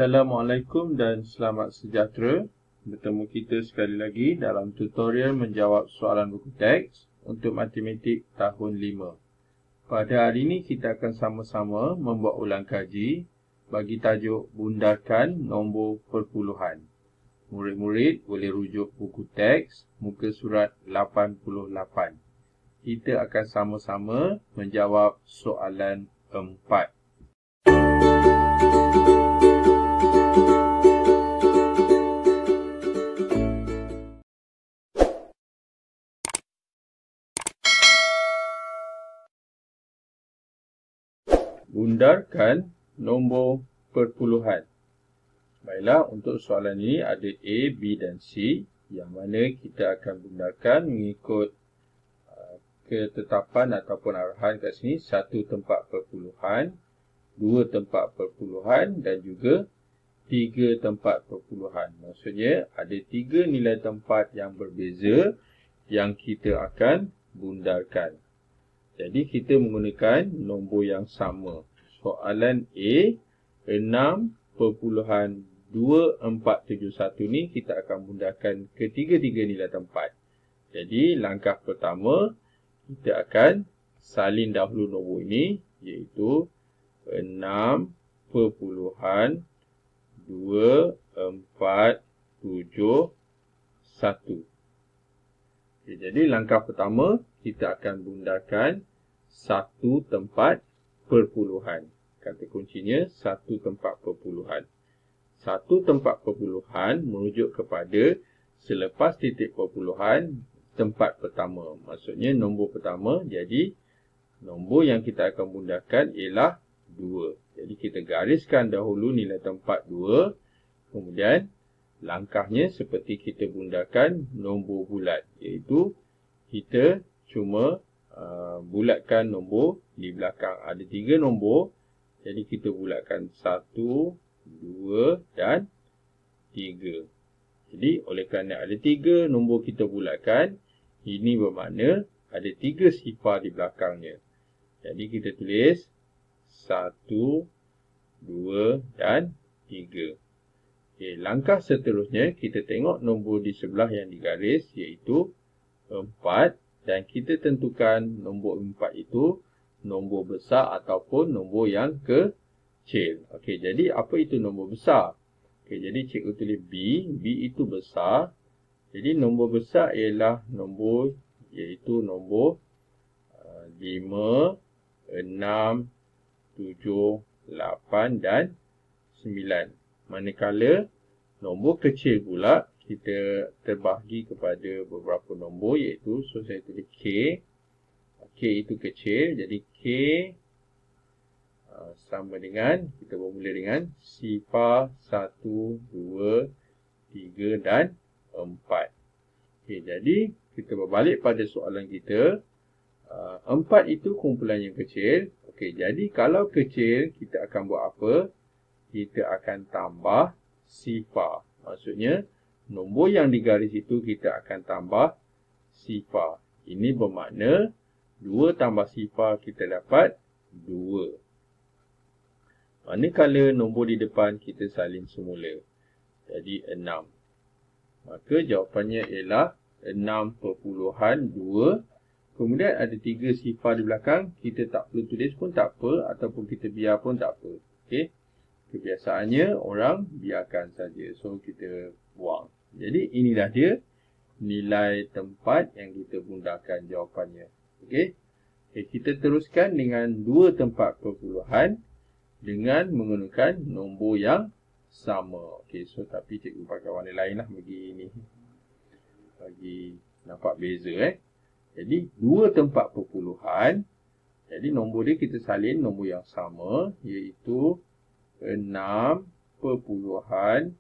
Assalamualaikum dan selamat sejahtera. Bertemu kita sekali lagi dalam tutorial menjawab soalan buku teks untuk matematik tahun 5. Pada hari ini kita akan sama-sama membuat ulang kaji bagi tajuk bundarkan nombor perpuluhan. Murid-murid boleh rujuk buku teks muka surat 88. Kita akan sama-sama menjawab soalan 4. Bundarkan nombor perpuluhan. Baiklah, untuk soalan ini ada A, B dan C yang mana kita akan bundarkan mengikut ketetapan ataupun arahan kat sini. 1 tempat perpuluhan, 2 tempat perpuluhan dan juga 3 tempat perpuluhan. Maksudnya ada 3 nilai tempat yang berbeza yang kita akan bundarkan. Jadi kita menggunakan nombor yang sama. Soalan A 6.2471 ni kita akan bundarkan ketiga-tiga nilai tempat. Jadi langkah pertama kita akan salin dahulu nombor ini iaitu 6.2471. Okay, jadi langkah pertama kita akan bundarkan satu tempat perpuluhan. Kata kuncinya satu tempat perpuluhan. Satu tempat perpuluhan merujuk kepada selepas titik perpuluhan tempat pertama. Maksudnya nombor pertama, jadi nombor yang kita akan bundarkan ialah 2. Jadi kita gariskan dahulu nilai tempat 2. Kemudian langkahnya seperti kita bundarkan nombor bulat, iaitu kita cuma bulatkan nombor di belakang. Ada 3 nombor, jadi kita bulatkan 1, 2 dan 3. Jadi oleh kerana ada 3 nombor kita bulatkan, ini bermakna ada 3 sifar di belakangnya. Jadi kita tulis 1, 2 dan 3. Okay, langkah seterusnya kita tengok nombor di sebelah yang digaris iaitu 4 dan kita tentukan nombor 4 itu nombor besar ataupun nombor yang kecil. Okey, jadi apa itu nombor besar? Okey, jadi cikgu tulis B. B itu besar. Jadi nombor besar ialah nombor iaitu nombor 5, 6, 7, 8 dan 9. Manakala nombor kecil pula kita terbahagi kepada beberapa nombor iaitu, so saya tulis K. K itu kecil, jadi K sama dengan, kita bermula dengan sifar 1, 2, 3 dan 4. Okay, jadi kita berbalik pada soalan kita. 4 itu kumpulan yang kecil. Okay, jadi kalau kecil kita akan buat apa? Kita akan tambah sifar. Maksudnya nombor yang digaris itu kita akan tambah sifar. Ini bermakna 2 tambah sifar kita dapat 2. Manakala nombor di depan kita salin semula. Jadi 6. Maka jawapannya ialah 6.2. Kemudian ada 3 sifar di belakang. Kita tak perlu tulis pun tak apa. Ataupun kita biar pun tak apa. Okay. Kebiasaannya orang biarkan saja. So kita buang. Jadi inilah dia nilai tempat yang kita bundarkan jawapannya. Okey. Okay, kita teruskan dengan 2 tempat perpuluhan dengan menggunakan nombor yang sama. Okey, so tapi cikgu pakai warna lain lah bagi ini. Bagi nampak beza Jadi 2 tempat perpuluhan. Jadi nombor dia kita salin nombor yang sama iaitu 6.241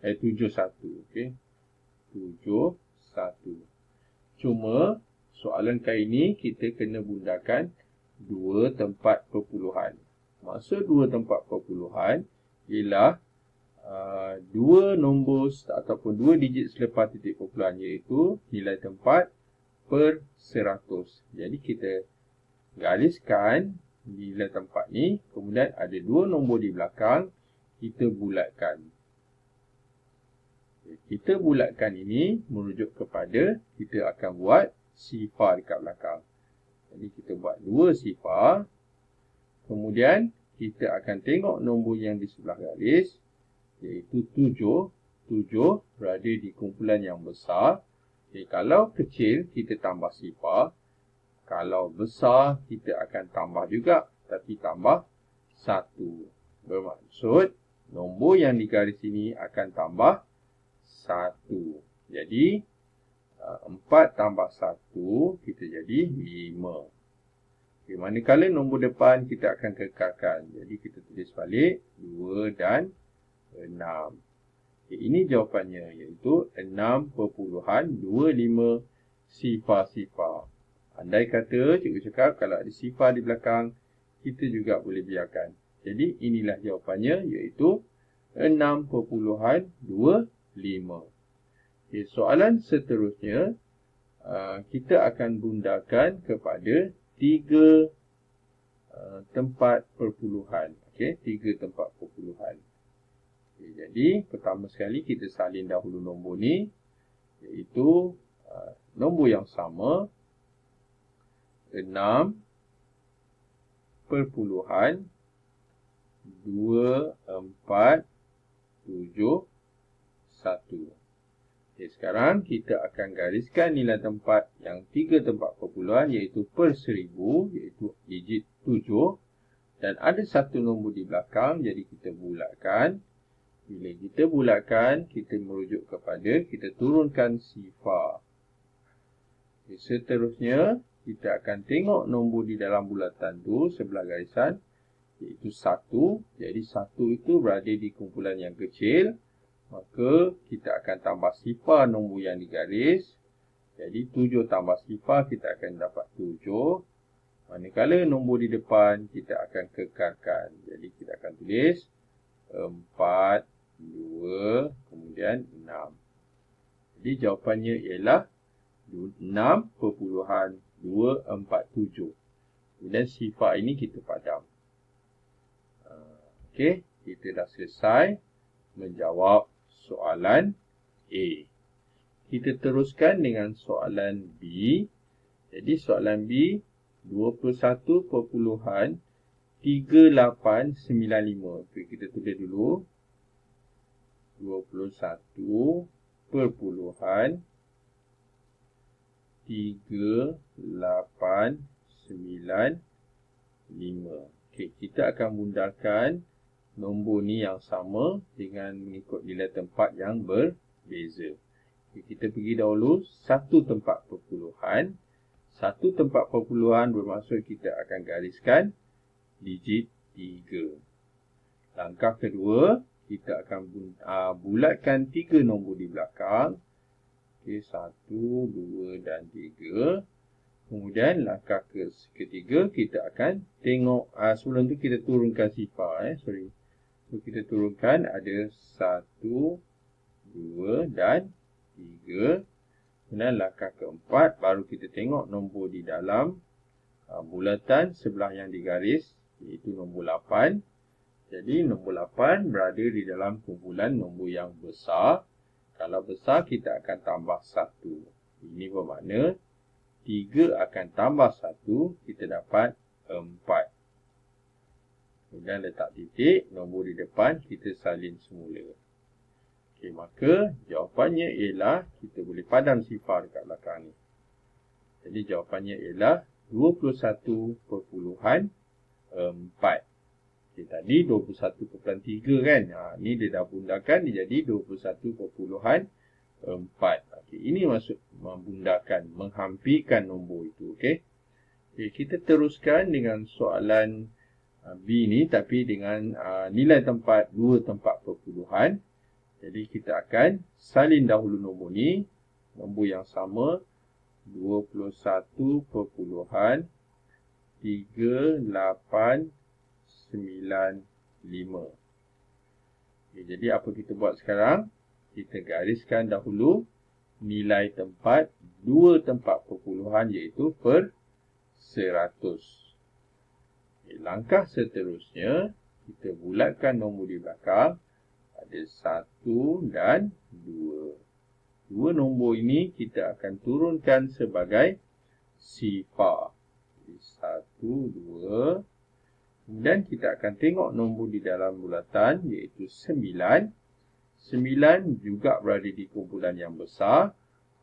71. Okey. 71. Cuma soalan kali ini kita kena bundarkan 2 tempat perpuluhan. Maksud 2 tempat perpuluhan ialah 2 nombor ataupun 2 digit selepas titik perpuluhan iaitu nilai tempat per 100. Jadi kita gariskan nilai tempat ni. Kemudian ada 2 nombor di belakang. Kita bulatkan. Kita bulatkan ini merujuk kepada kita akan buat sifar dekat belakang. Jadi kita buat 2 sifar. Kemudian kita akan tengok nombor yang di sebelah garis, iaitu 7. 7 berada di kumpulan yang besar. Jadi, kalau kecil, kita tambah sifar. Kalau besar, kita akan tambah juga. Tapi tambah 1. Bermaksud, nombor yang di garis ini akan tambah 1. Jadi, 4 tambah 1, kita jadi 5. Okay, manakala nombor depan kita akan kekalkan. Jadi kita tulis balik 2 dan 6. Okay, ini jawapannya, iaitu 6.25 sifar-sifar. Andai kata cikgu cakap kalau ada sifar di belakang, kita juga boleh biarkan. Jadi inilah jawapannya, iaitu 6.25. Okay, soalan seterusnya, kita akan bundakan kepada 3 tempat perpuluhan. Okey, 3 tempat perpuluhan. Okay, jadi, pertama sekali kita salin dahulu nombor ni, iaitu nombor yang sama, 6.2471. Okay, sekarang kita akan gariskan nilai tempat yang 3 tempat perpuluhan, iaitu per 1000, iaitu digit 7. Dan ada satu nombor di belakang, jadi kita bulatkan. Bila kita bulatkan, kita merujuk kepada, kita turunkan sifar. Okay, seterusnya, kita akan tengok nombor di dalam bulatan tu, sebelah garisan, iaitu 1. Jadi 1 itu berada di kumpulan yang kecil. Maka kita akan tambah sifar nombor yang digaris. Jadi 7 tambah sifar kita akan dapat 7. Manakala nombor di depan kita akan kekalkan. Jadi kita akan tulis 4, 2, kemudian 6. Jadi jawapannya ialah 6.247. Kemudian sifar ini kita padam. Okey, kita dah selesai menjawab soalan A. Kita teruskan dengan soalan B. Jadi soalan B 21.3895. Okay, kita tulis dulu 21.3895. Okay, kita akan bundarkan nombor ni yang sama dengan mengikut nilai tempat yang berbeza. Okay, kita pergi dahulu 1 tempat perpuluhan. 1 tempat perpuluhan bermaksud kita akan gariskan digit 3. Langkah kedua, kita akan bulatkan 3 nombor di belakang. Okay, 1, 2 dan 3. Kemudian langkah ketiga, kita akan tengok, sebelum tu kita turunkan sifar. So, kita turunkan ada 1, 2 dan 3. Kemudian langkah keempat, baru kita tengok nombor di dalam bulatan sebelah yang digaris, iaitu nombor 8. Jadi nombor 8 berada di dalam kumpulan nombor yang besar. Kalau besar, kita akan tambah 1. Ini bermakna 3 akan tambah 1, kita dapat 4. Kemudian letak titik, nombor di depan kita salin semula. Okey, maka jawapannya ialah, kita boleh padam sifar dekat belakang ni. Jadi jawapannya ialah 21.4. Okey, tadi 21.3 kan. Ni dia dah bundarkan, dia jadi 21.4. Okey, ini maksud membundarkan, menghampirkan nombor itu. Okey. Okey, kita teruskan dengan soalan B ni, tapi dengan nilai tempat 2 tempat perpuluhan. Jadi kita akan salin dahulu nombor ni, nombor yang sama 21.3895. Okay, jadi apa kita buat sekarang? Kita gariskan dahulu nilai tempat 2 tempat perpuluhan, iaitu per 100. Langkah seterusnya, kita bulatkan nombor di belakang. Ada 1 dan 2. Dua nombor ini kita akan turunkan sebagai sifar. 1, 2. Kemudian kita akan tengok nombor di dalam bulatan iaitu 9. 9 juga berada di kumpulan yang besar.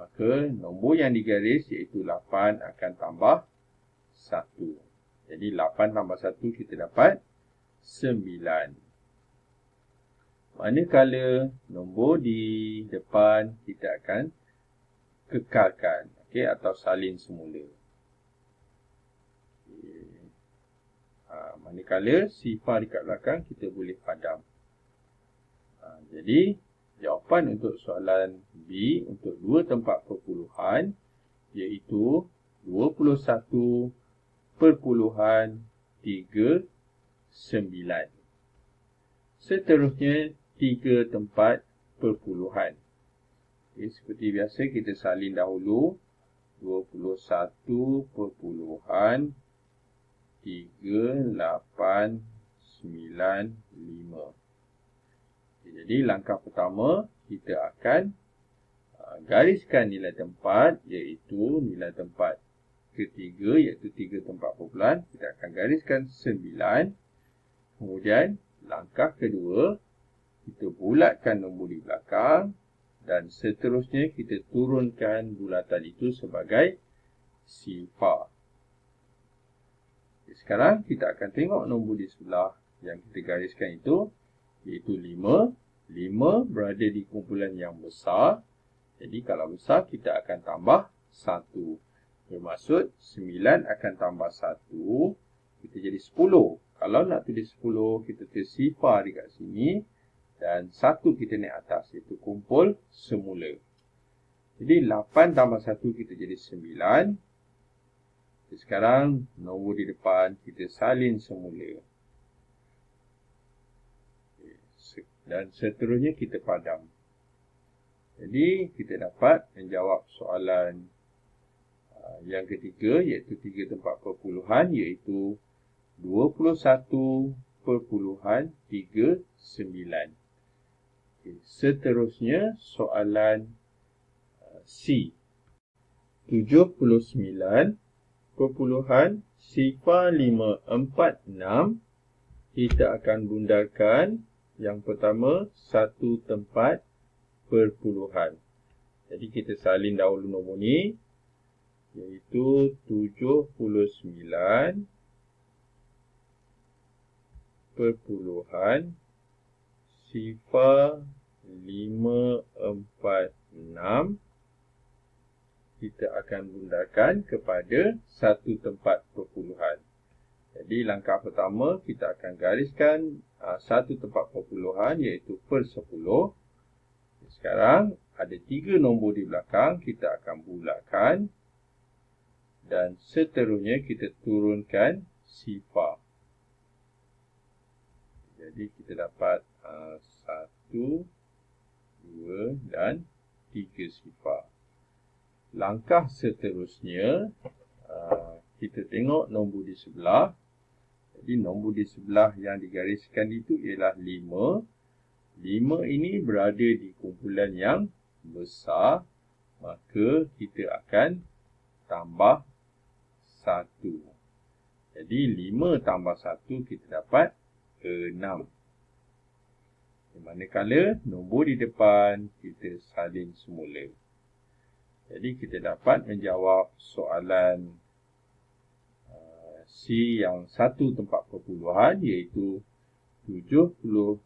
Maka nombor yang digaris iaitu 8 akan tambah 1. Jadi 8 tambah 1 kita dapat 9. Manakala nombor di depan kita akan kekalkan, atau salin semula. Manakala sifar dekat belakang kita boleh padam. Jadi jawapan untuk soalan B untuk 2 tempat perpuluhan iaitu 21.39. Seterusnya 3 tempat perpuluhan. Seperti biasa kita salin dahulu 21.3895. Jadi langkah pertama kita akan gariskan nilai tempat iaitu nilai tempat ketiga iaitu 3 tempat perpuluhan. Kita akan gariskan 9. Kemudian langkah kedua kita bulatkan nombor di belakang dan seterusnya kita turunkan bulatan itu sebagai sifar. Sekarang kita akan tengok nombor di sebelah yang kita gariskan itu iaitu 5. 5 berada di kumpulan yang besar. Jadi kalau besar kita akan tambah 1. Bermaksud 9 akan tambah 1. Kita jadi 10. Kalau nak tulis 10 kita tulis sifar dekat sini. Dan 1 kita naik atas iaitu kumpul semula. Jadi 8 tambah 1 kita jadi 9. Sekarang nombor di depan kita salin semula. Dan seterusnya kita padam. Jadi kita dapat menjawab soalan yang ketiga iaitu 3 tempat perpuluhan iaitu 21.39. Seterusnya soalan C. 79.056. Kita akan bundarkan yang pertama 1 tempat perpuluhan. Jadi kita salin dahulu nombor ni iaitu 79 perpuluhan sifar 546. Kita akan bundarkan kepada 1 tempat perpuluhan. Jadi langkah pertama kita akan gariskan 1 tempat perpuluhan iaitu per 10. Sekarang ada 3 nombor di belakang kita akan bulatkan dan seterusnya kita turunkan sifar. Jadi kita dapat 1, 2 dan 3 sifar. Langkah seterusnya kita tengok nombor di sebelah. Jadi nombor di sebelah yang digariskan itu ialah 5. 5 ini berada di kumpulan yang besar. Maka kita akan tambah 1. Jadi 5 tambah 1 kita dapat 6. Manakala nombor di depan kita salin semula. Jadi kita dapat menjawab soalan C yang 1 tempat perpuluhan iaitu 79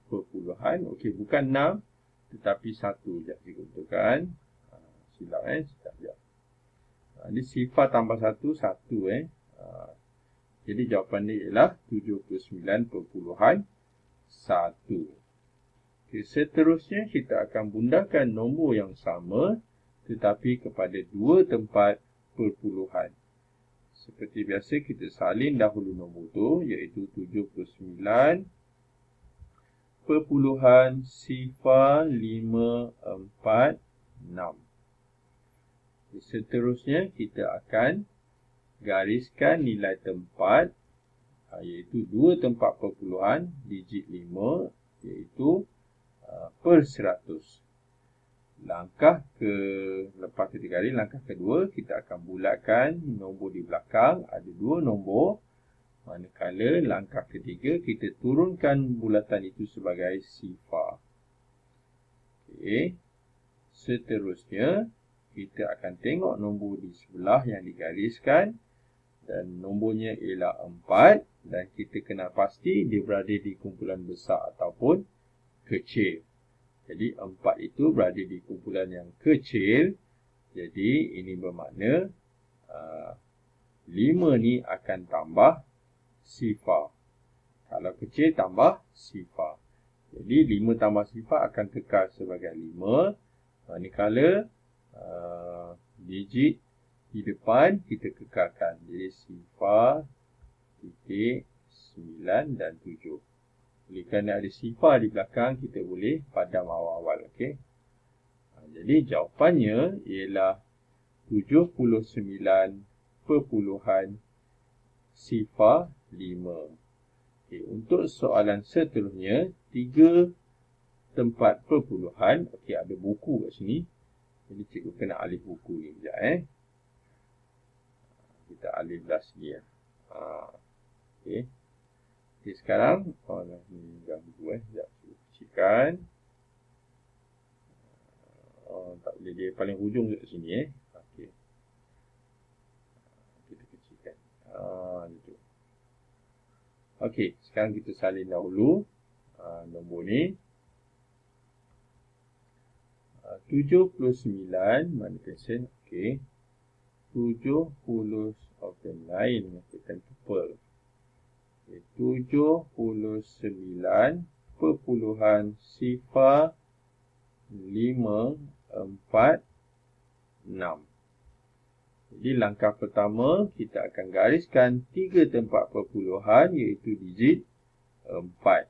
perpuluhan. Okey, bukan 6 tetapi 1. Sekejap saya betulkan. Silap sekejap. Ini sifar tambah 1, 1 Jadi jawapan ni ialah 79.1. Okay, seterusnya kita akan bundarkan nombor yang sama tetapi kepada 2 tempat perpuluhan. Seperti biasa kita salin dahulu nombor tu iaitu 79 perpuluhan sifar 546. Seterusnya kita akan gariskan nilai tempat, iaitu 2 tempat perpuluhan, digit 5, iaitu per 100. Langkah lepas kita garis, langkah kedua, kita akan bulatkan nombor di belakang. Ada 2 nombor. Manakala langkah ketiga, kita turunkan bulatan itu sebagai sifar. Okey. Seterusnya, kita akan tengok nombor di sebelah yang digariskan. Dan nombornya ialah 4. Dan kita kena pasti dia berada di kumpulan besar ataupun kecil. Jadi 4 itu berada di kumpulan yang kecil. Jadi ini bermakna 5 ni akan tambah sifar. Kalau kecil tambah sifar. Jadi 5 tambah sifar akan kekal sebagai 5. Manakala digit di depan kita kekalkan. Jadi sifar, titik, 9 dan 7. Oleh kerana ada sifar di belakang, kita boleh padam awal-awal. Okay? Jadi jawapannya ialah 79.05. Okay, untuk soalan seterusnya, 3 tempat perpuluhan. Okay, ada buku kat sini. Jadi cikgu kena alih buku ni sekejap. Kita alih belah sini. Okay. Okay, sekarang ni ganggu sekejap cikgu kecilkan. Tak boleh, dia paling hujung kat sini Okey. Kita kecilkan. Itu. Okey, sekarang kita salin dahulu nombor ni. 79 mana persen? Okey. 70 lain tekan tupel. 79.0546. Jadi langkah pertama kita akan gariskan 3 tempat perpuluhan iaitu digit 4.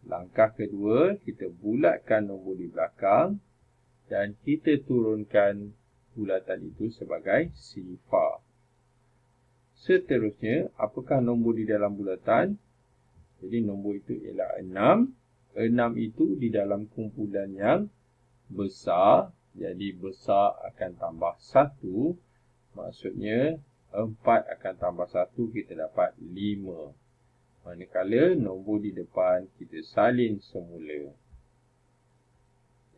Langkah kedua kita bulatkan nombor di belakang dan kita turunkan bulatan itu sebagai sifar. Seterusnya, apakah nombor di dalam bulatan? Jadi nombor itu ialah 6. 6 itu di dalam kumpulan yang besar. Jadi besar akan tambah 1. Maksudnya 4 akan tambah 1, kita dapat 5. Manakala nombor di depan kita salin semula.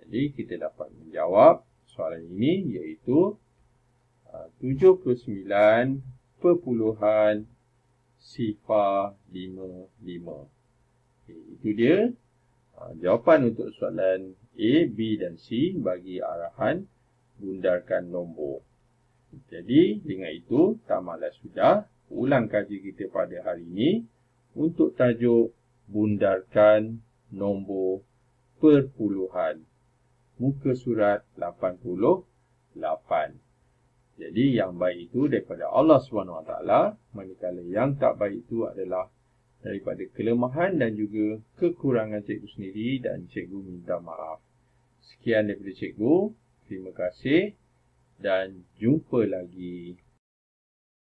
Jadi kita dapat menjawab soalan ini iaitu 79.0555. Okay, itu dia jawapan untuk soalan A, B dan C bagi arahan bundarkan nombor. Jadi dengan itu tamatlah sudah ulang kaji kita pada hari ini untuk tajuk bundarkan nombor perpuluhan. Muka surat 88. Jadi yang baik itu daripada Allah SWT, manakala yang tak baik itu adalah daripada kelemahan dan juga kekurangan cikgu sendiri dan cikgu minta maaf. Sekian daripada cikgu. Terima kasih dan jumpa lagi.